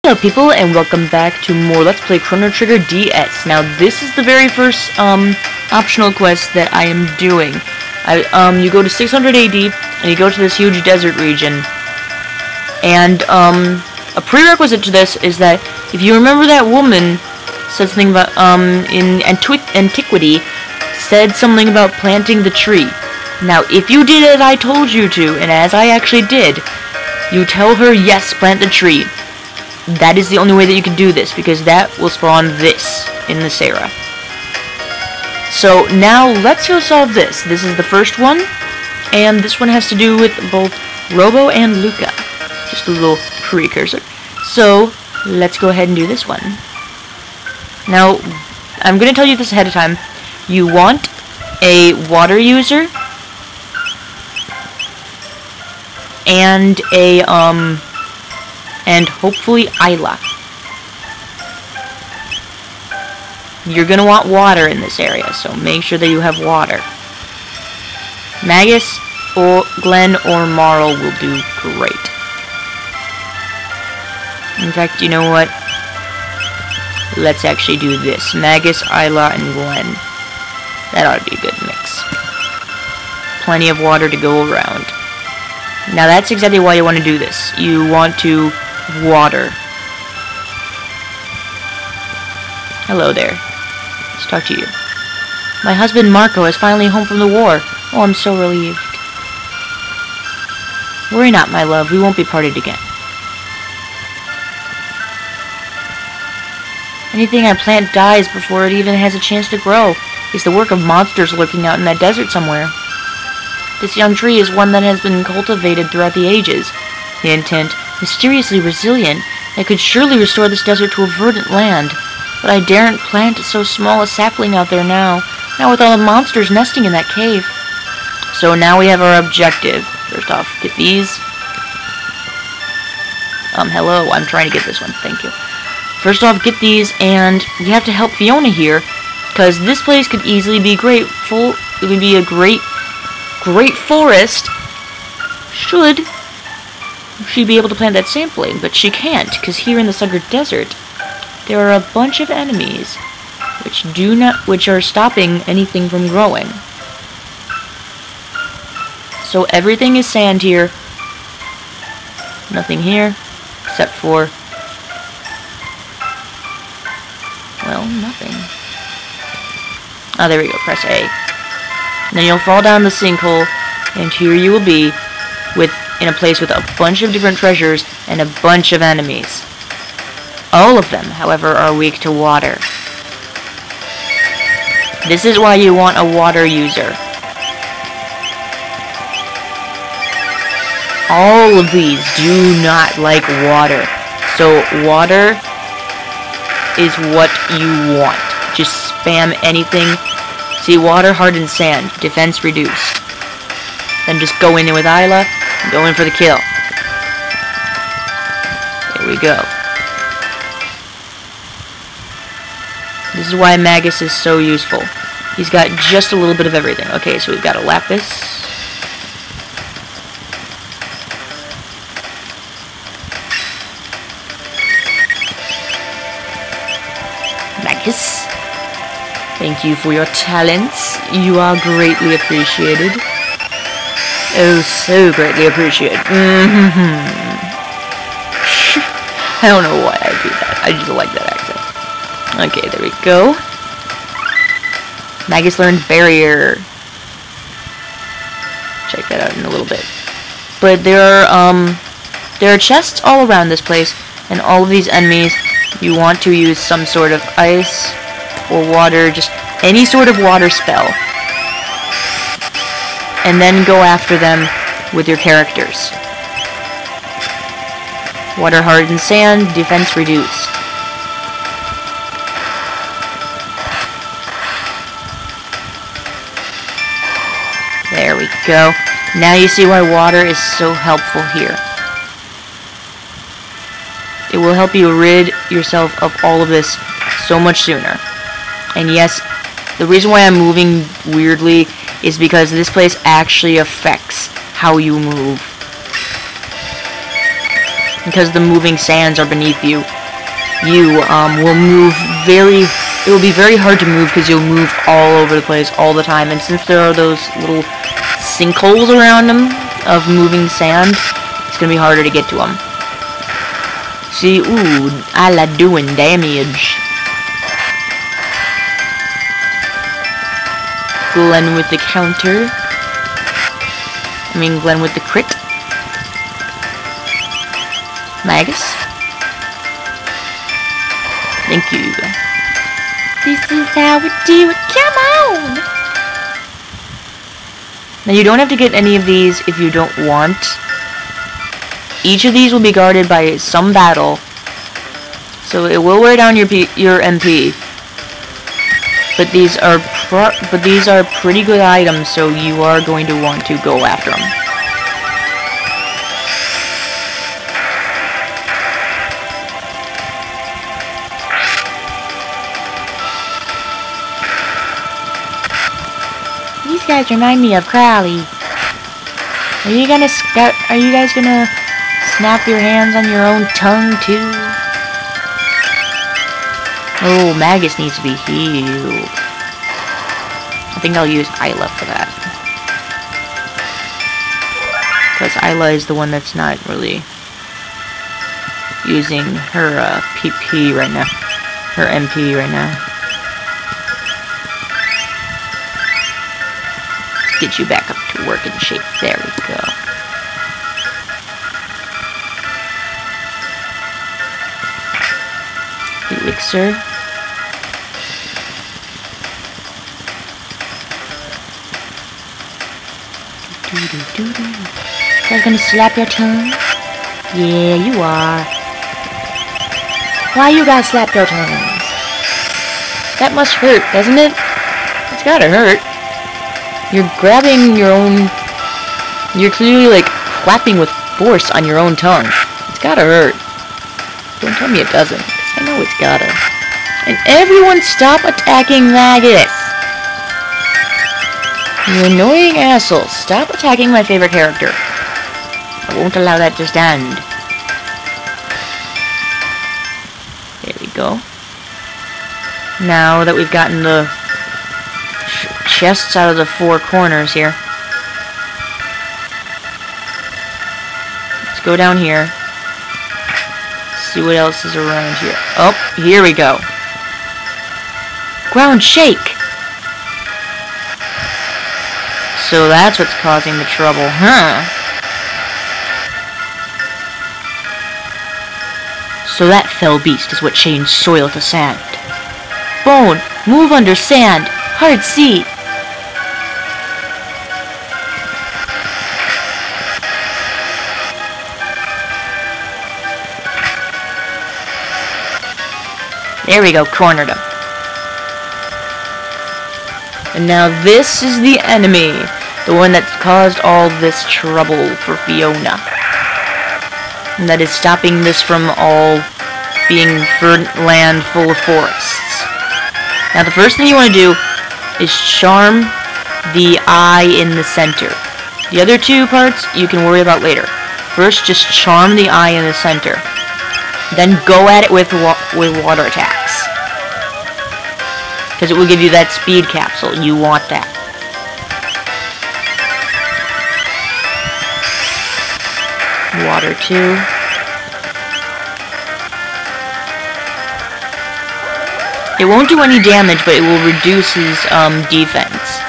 Hello people, and welcome back to more Let's Play Chrono Trigger DS. Now this is the very first optional quest that I am doing. You go to 600 AD and you go to this huge desert region. And a prerequisite to this is that if you remember that woman said something about in antiquity said something about planting the tree. Now if you did as I told you to, and as I actually did, you tell her yes, plant the tree. That is the only way that you can do this, because that will spawn this in this era. So now let's go solve this. This is the first one, and this one has to do with both Robo and Luca. Just a little precursor. So let's go ahead and do this one. Now, I'm going to tell you this ahead of time. You want a water user and a and hopefully Isla. You're gonna want water in this area, so make sure that you have water. Magus or Glenn or Marl will do great. In fact, you know what? Let's actually do this. Magus, Isla, and Glenn. That ought to be a good mix. Plenty of water to go around. Now that's exactly why you want to do this. You want to water. Hello there. Let's talk to you. My husband Marco is finally home from the war. Oh, I'm so relieved. Worry not, my love. We won't be parted again. Anything I plant dies before it even has a chance to grow. It's the work of monsters lurking out in that desert somewhere. This young tree is one that has been cultivated throughout the ages. The intent, mysteriously resilient, that could surely restore this desert to a verdant land. But I daren't plant so small a sapling out there now, not with all the monsters nesting in that cave. So now we have our objective. First off, get these. Hello, I'm trying to get this one, thank you. First off, get these, and we have to help Fiona here, because this place could easily be great. It would be a great forest. Should she'd be able to plant that sapling, but she can't, because here in the Sugar Desert, there are a bunch of enemies which are stopping anything from growing. So everything is sand here. Nothing here, except for, well, nothing. Oh, there we go, press A. And then you'll fall down the sinkhole, and here you will be in a place with a bunch of different treasures and a bunch of enemies. All of them, however, are weak to water. This is why you want a water user. All of these do not like water. So water is what you want. Just spam anything. See, water hardened sand, defense reduced. Then just go in there with Isla. Go in for the kill. There we go. This is why Magus is so useful. He's got just a little bit of everything. Okay, so we've got a Lapis. Magus. Thank you for your talents. You are greatly appreciated. Oh, so greatly appreciated. I don't know why I do that. I just like that accent. Okay, there we go. Magus learned Barrier. Check that out in a little bit. But there are chests all around this place, and all of these enemies, you want to use some sort of ice or water, just any sort of water spell. And then go after them with your characters. Water hardened sand, defense reduced. There we go. Now you see why water is so helpful here. It will help you rid yourself of all of this so much sooner. And yes, the reason why I'm moving weirdly is because this place actually affects how you move. because the moving sands are beneath you, you will move it will be very hard to move because you'll move all over the place all the time. And since there are those little sinkholes around them of moving sand, it's going to be harder to get to them. See, ooh, I like doing damage. Glenn with the counter. Glenn with the crit. Magus. Thank you. This is how we do it. Come on! Now you don't have to get any of these if you don't want. Each of these will be guarded by some battle, so it will wear down your MP. But these are pretty good items, so you are going to want to go after them. These guys remind me of Crowley. Are you guys gonna snap your hands on your own tongue too? Oh, Magus needs to be healed. I think I'll use Isla for that. Because Isla is the one that's not really using her PP right now. Her MP right now. Let's get you back up to working shape. There we go. Elixir. You guys gonna slap your tongue? Yeah, you are. Why you guys slap your tongues? That must hurt, doesn't it? It's gotta hurt. You're grabbing your own... You're clearly, like, clapping with force on your own tongue. It's gotta hurt. Don't tell me it doesn't. I know it's gotta. And everyone stop attacking Magus! You annoying assholes. Stop attacking my favorite character. I won't allow that to stand. There we go. Now that we've gotten the chests out of the four corners here. Let's go down here. See what else is around here. Oh, here we go. Ground shake! So that's what's causing the trouble, huh? So that fell beast is what changed soil to sand. Bone, move under sand. Hard C. There we go, cornered him. And now this is the enemy. The one that's caused all this trouble for Fiona. And that is stopping this from all being verdant land full of forests. Now the first thing you want to do is charm the eye in the center. The other two parts you can worry about later. First, just charm the eye in the center. Then go at it with water attacks. Because it will give you that speed capsule. You want that. Water too. It won't do any damage, but it will reduce his defense.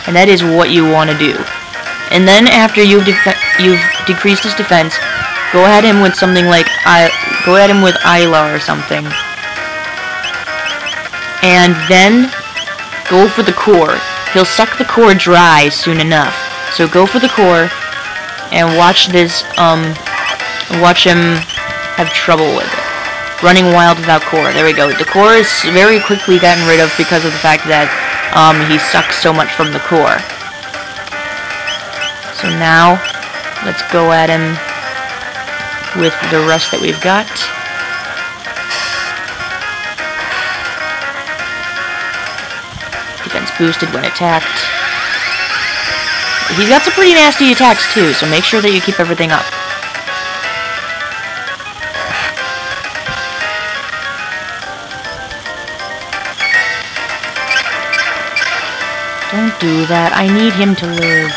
And that is what you want to do. And then after you've decreased his defense, go at him with something like go at him with Isla or something. And then go for the core. He'll suck the core dry soon enough. So go for the core and watch this watch him have trouble with it. Running wild without core. There we go. The core is very quickly gotten rid of because of the fact that he sucks so much from the core. So now let's go at him with the rest that we've got. Defense boosted when attacked. He's got some pretty nasty attacks too, so make sure that you keep everything up. Don't do that. I need him to live.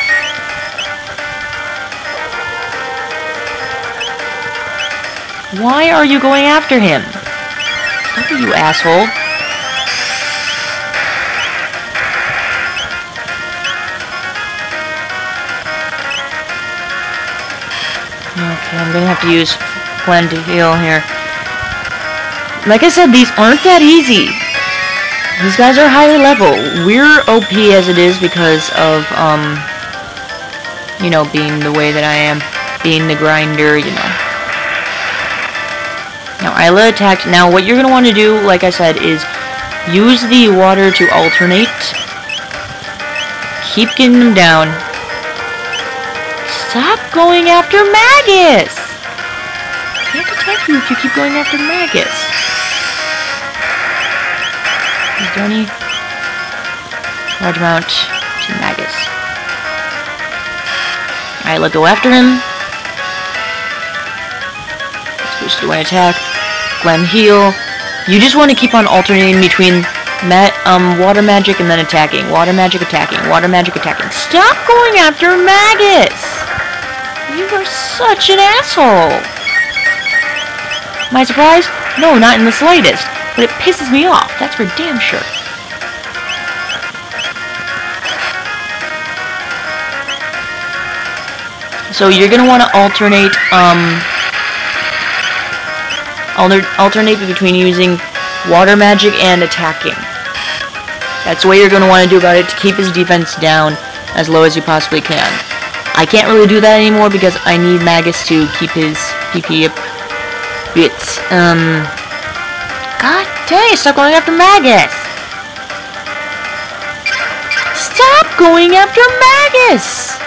Why are you going after him? Look at you, asshole. Okay, I'm gonna have to use Gwen to heal here. Like I said, these aren't that easy. These guys are highly level. We're OP as it is because of, you know, being the way that I am. Being the grinder, you know. Now, Isla attacked. Now, what you're going to want to do, like I said, is use the water to alternate. Keep getting them down. Stop going after Magus! I can't attack you if you keep going after Magus. Is there any large amount to Magus? Alright, let's go after him. Let's boost the one attack. Gwen heal. You just want to keep on alternating between water magic and then attacking. Water magic attacking. Water magic attacking. Stop going after Magus! You are such an asshole! Am I surprised? No, not in the slightest. But it pisses me off. That's for damn sure. So you're gonna want to alternate, alternate between using water magic and attacking. That's what you're gonna want to do about it to keep his defense down as low as you possibly can. I can't really do that anymore because I need Magus to keep his PP up bits. God dang it, stop going after Magus! Stop going after Magus!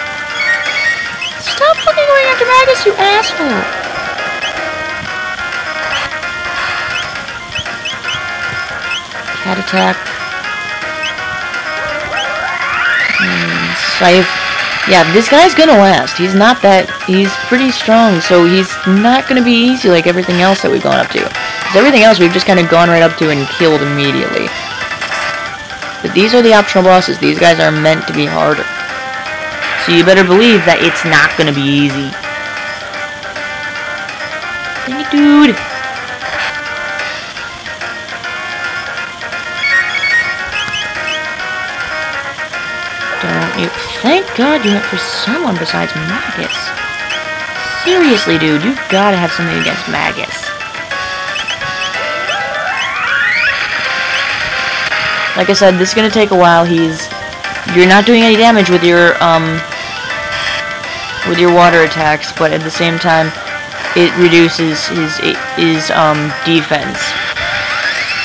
Stop fucking going after Magus, you asshole! Cat attack. Scythe. Yeah, this guy's gonna last. He's not that... He's pretty strong, so he's not gonna be easy like everything else that we've gone up to. Because everything else we've just kind of gone right up to and killed immediately. But these are the optional bosses. These guys are meant to be harder. So you better believe that it's not gonna be easy. Dang it, dude! Don't you... Thank God you went for someone besides Magus. Seriously, dude, you've gotta have something against Magus. Like I said, this is gonna take a while. You're not doing any damage with your water attacks, but at the same time, it reduces his defense.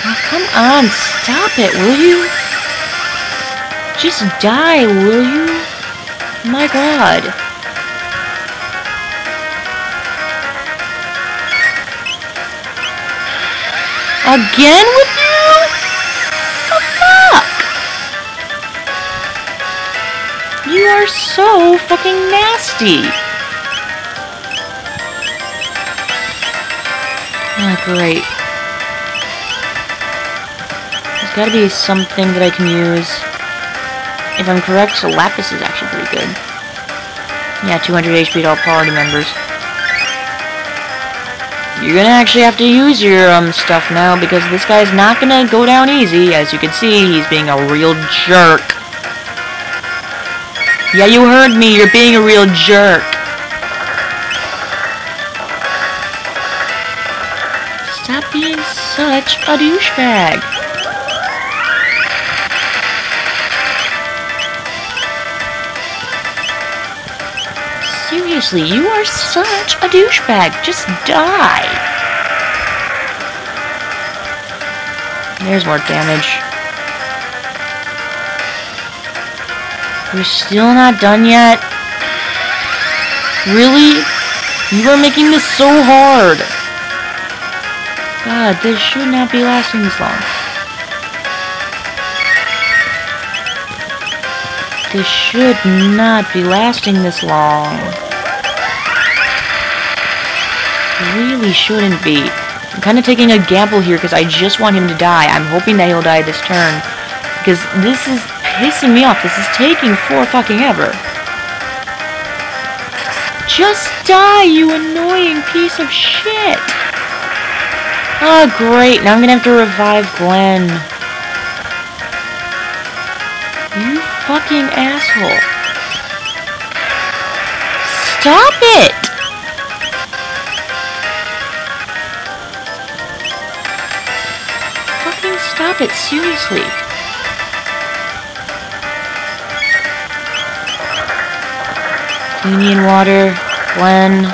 Oh, come on, stop it, will you? Just die, will you? My God. Again with you? The fuck? You are so fucking nasty. Oh, great. There's gotta be something that I can use. If I'm correct, so Lapis is actually pretty good. Yeah, 200 HP to all party members. You're gonna actually have to use your stuff now because this guy's not gonna go down easy. As you can see, he's being a real jerk. Yeah, you heard me. You're being a real jerk. Stop being such a douchebag. Seriously, you are such a douchebag. Just die. There's more damage. We're still not done yet? Really? You are making this so hard. God, this should not be lasting this long. This should not be lasting this long. Really shouldn't be. I'm kind of taking a gamble here because I just want him to die. I'm hoping that he'll die this turn because this is pissing me off. This is taking forever. Just die, you annoying piece of shit. Oh, great. Now I'm gonna have to revive Glenn. You fucking asshole. Stop it! Fucking stop it, seriously. Union water, Glenn.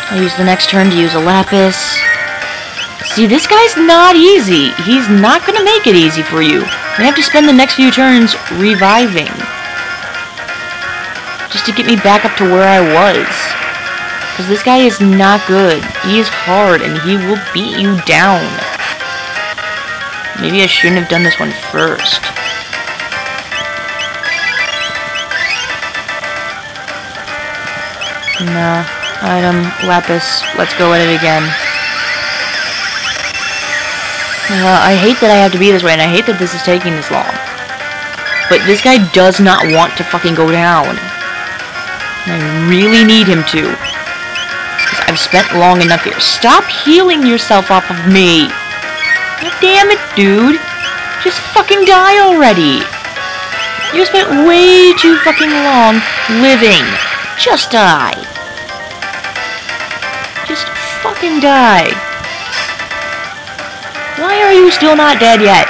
I'll use the next turn to use a lapis. See, this guy's not easy. He's not gonna make it easy for you. You have to spend the next few turns reviving. Just to get me back up to where I was. Because this guy is not good. He is hard and he will beat you down. Maybe I shouldn't have done this one first. Nah. Item, lapis. Let's go at it again. I hate that I have to be this way, and I hate that this is taking this long. But this guy does not want to fucking go down. And I really need him to. Because I've spent long enough here. Stop healing yourself off of me! God damn it, dude! Just fucking die already! You spent way too fucking long living. Just die. Just fucking die. Why are you still not dead yet?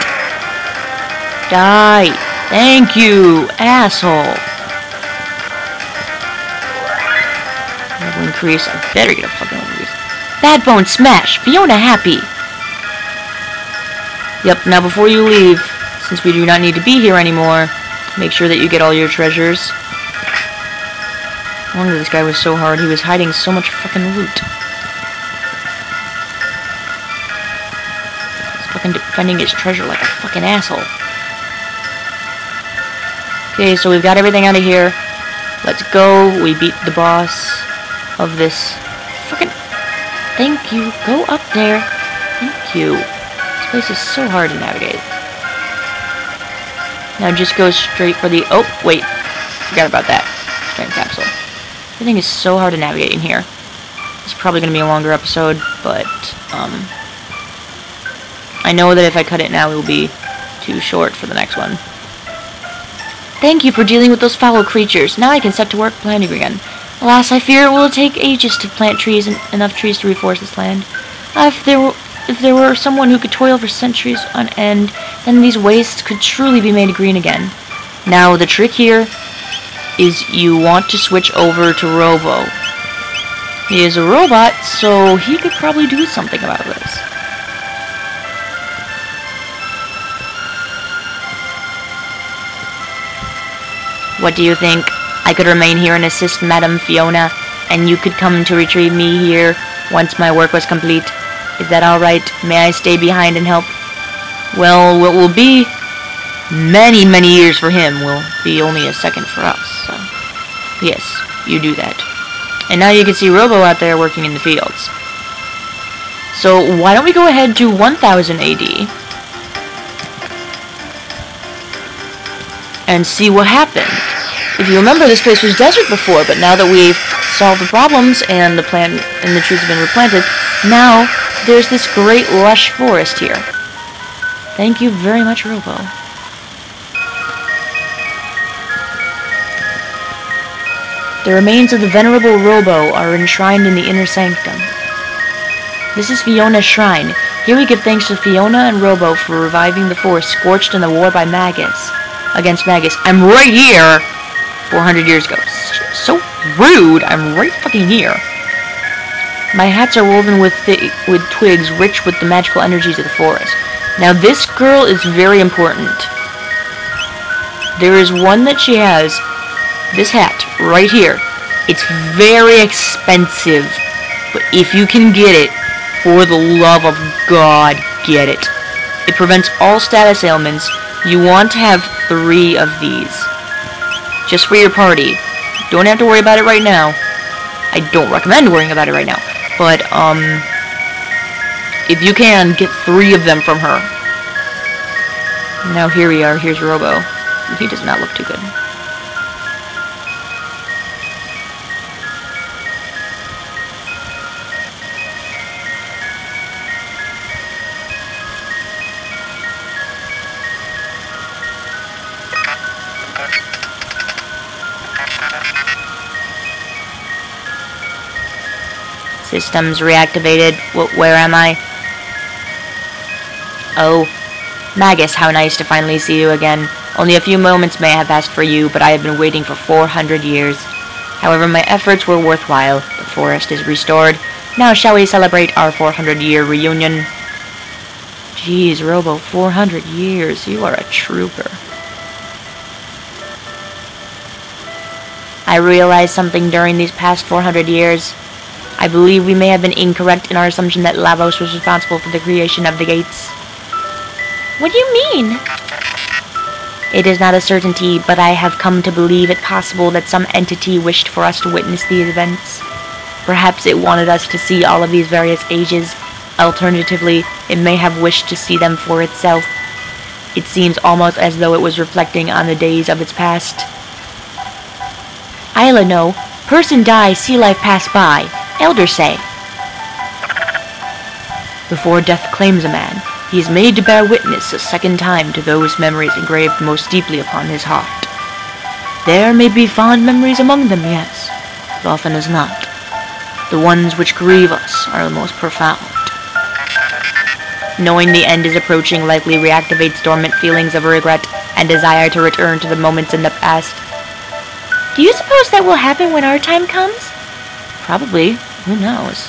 Die. Thank you, asshole. Level increase. I better get a fucking level increase. Bad Bone Smash. Fiona happy. Yep, now before you leave, since we do not need to be here anymore, make sure that you get all your treasures. No wonder this guy was so hard. He was hiding so much fucking loot. Fucking defending his treasure like a fucking asshole. Okay, so we've got everything out of here. Let's go. We beat the boss of this fucking... Thank you. Go up there. Thank you. This place is so hard to navigate. Now just go straight for the... Oh, wait. Forgot about that. Strength capsule. Everything is so hard to navigate in here. It's probably going to be a longer episode, but... I know that if I cut it now, it will be too short for the next one. Thank you for dealing with those foul creatures. Now I can set to work planting again. Alas, I fear it will take ages to plant trees and enough trees to reforest this land. If there were someone who could toil for centuries on end, then these wastes could truly be made green again. Now, the trick here is you want to switch over to Robo. He is a robot, so he could probably do something about this. What do you think? I could remain here and assist Madame Fiona, and you could come to retrieve me here once my work was complete. Is that alright? May I stay behind and help? Well, what will be many, many years for him will be only a second for us, so... Yes, you do that. And now you can see Robo out there working in the fields. So, why don't we go ahead to 1000 AD and see what happened. If you remember, this place was desert before, but now that we've solved the problems and the plant and the trees have been replanted, now there's this great lush forest here. Thank you very much, Robo. The remains of the venerable Robo are enshrined in the inner sanctum. This is Fiona's shrine. Here we give thanks to Fiona and Robo for reviving the forest scorched in the war by Magus. Against Magus. I'm right here! 400 years ago. So rude! I'm right fucking here. My hats are woven with twigs rich with the magical energies of the forest. Now this girl is very important. There is one that she has. This hat, right here. It's very expensive. But if you can get it, for the love of God, get it. It prevents all status ailments. You want to have 3 of these. Just for your party. Don't have to worry about it right now. I don't recommend worrying about it right now. But, if you can, get 3 of them from her. Now here we are. Here's Robo. He does not look too good. Systems reactivated. Where am I? Oh, Magus, how nice to finally see you again. Only a few moments may have passed for you, but I have been waiting for 400 years. However, my efforts were worthwhile. The forest is restored. Now shall we celebrate our 400-year reunion? Jeez, Robo, 400 years. You are a trooper. I realized something during these past 400 years. I believe we may have been incorrect in our assumption that Lavos was responsible for the creation of the gates. What do you mean? It is not a certainty, but I have come to believe it possible that some entity wished for us to witness these events. Perhaps it wanted us to see all of these various ages. Alternatively, it may have wished to see them for itself. It seems almost as though it was reflecting on the days of its past. Isla, no. Person die, see life pass by. Elders say. Before death claims a man, he is made to bear witness a second time to those memories engraved most deeply upon his heart. There may be fond memories among them, yes, but often as not. The ones which grieve us are the most profound. Knowing the end is approaching likely reactivates dormant feelings of regret and desire to return to the moments in the past. Do you suppose that will happen when our time comes? Probably. Who knows?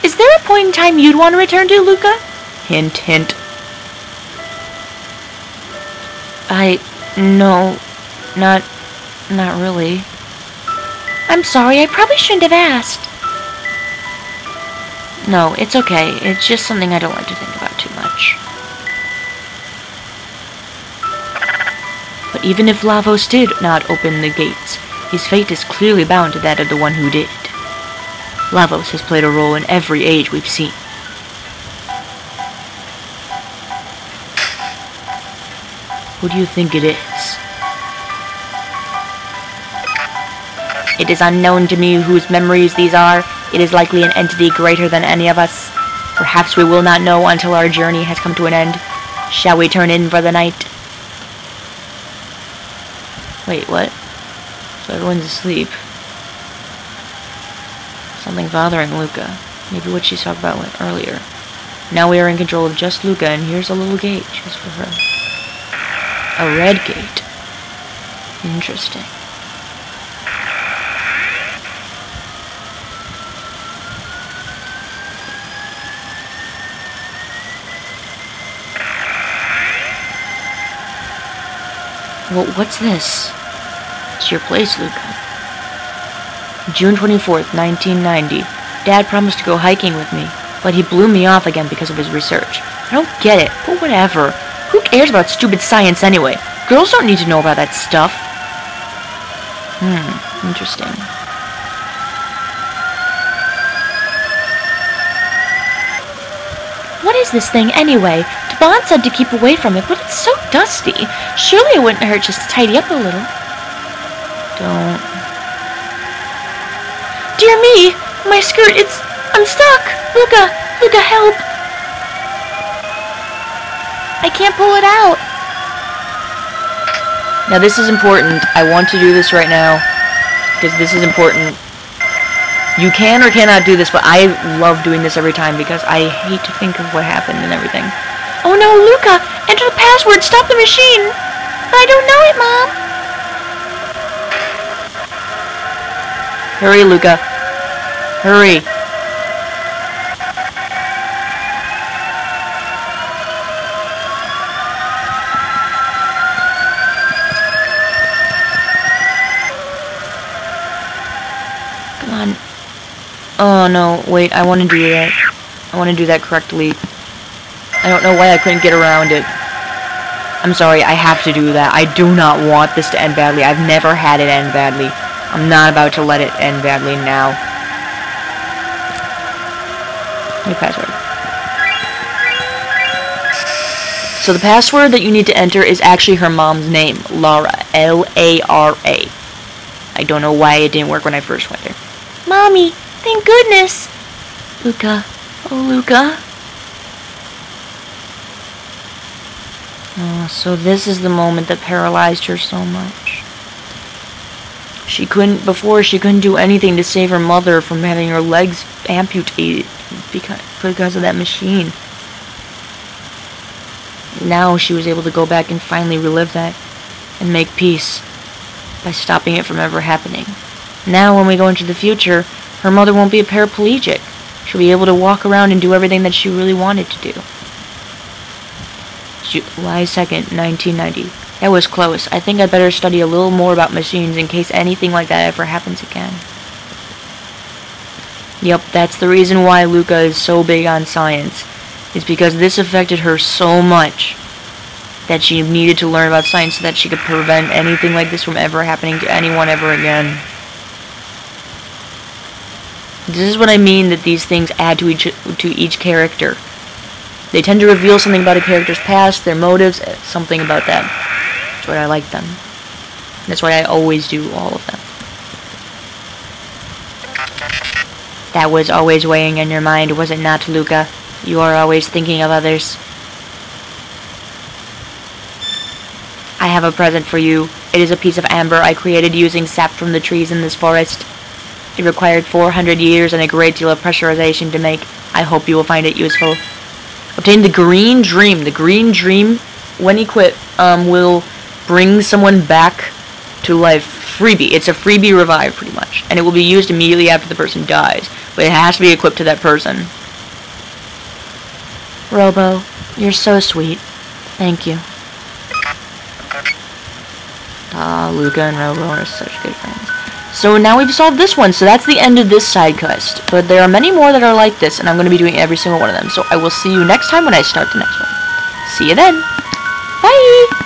Is there a point in time you'd want to return to, Luca? Hint, hint. No, not really. I'm sorry, I probably shouldn't have asked. No, it's okay. It's just something I don't like to think about too much. But even if Lavos did not open the gates, his fate is clearly bound to that of the one who did. Lavos has played a role in every age we've seen. Who do you think it is? It is unknown to me whose memories these are. It is likely an entity greater than any of us. Perhaps we will not know until our journey has come to an end. Shall we turn in for the night? Wait, what? So everyone's asleep. Something's bothering Luca. Maybe what she talked about earlier. Now we are in control of just Luca, and here's a little gate just for her. A red gate. Interesting. Well, what's this? It's your place, Luca. June 24th, 1990. Dad promised to go hiking with me, but he blew me off again because of his research. I don't get it, but whatever. Who cares about stupid science anyway? Girls don't need to know about that stuff. Interesting. What is this thing anyway? Taban said to keep away from it, but it's so dusty. Surely it wouldn't hurt just to tidy up a little. Don't. Dear me! My skirt, I'm stuck! Luca, help! I can't pull it out. Now this is important. I want to do this right now, because this is important. You can or cannot do this, but I love doing this every time because I hate to think of what happened and everything. Oh no, Luca! Enter the password! Stop the machine! I don't know it, Mom! Hurry, Luca. Hurry. Come on. Oh no, wait, I want to do that. I want to do that correctly. I don't know why I couldn't get around it. I'm sorry, I have to do that. I do not want this to end badly. I've never had it end badly. I'm not about to let it end badly now. New password. So the password that you need to enter is actually her mom's name, Lara, Lara. I don't know why it didn't work when I first went there. Mommy, thank goodness. Luca. Oh, Luca. Oh, so this is the moment that paralyzed her so much. Before she couldn't do anything to save her mother from having her legs amputated because of that machine. Now she was able to go back and finally relive that and make peace by stopping it from ever happening. Now when we go into the future, her mother won't be a paraplegic. She'll be able to walk around and do everything that she really wanted to do. July 2nd, 1990. That was close. I think I better study a little more about machines in case anything like that ever happens again. Yep, that's the reason why Luca is so big on science. It's because this affected her so much that she needed to learn about science so that she could prevent anything like this from ever happening to anyone ever again. This is what I mean that these things add to each character. They tend to reveal something about a character's past, their motives, something about them. That's why I like them. That's why I always do all of them. That was always weighing on your mind, was it not, Luca? You are always thinking of others. I have a present for you. It is a piece of amber I created using sap from the trees in this forest. It required 400 years and a great deal of pressurization to make. I hope you will find it useful. Obtain the green dream. The green dream, when equipped, will bring someone back to life. Freebie. It's a freebie revive, pretty much. And it will be used immediately after the person dies. But it has to be equipped to that person. Robo, you're so sweet. Thank you. Luca and Robo are such good friends. So now we've solved this one, so that's the end of this side quest. But there are many more that are like this, and I'm going to be doing every single one of them. So I will see you next time when I start the next one. See you then. Bye!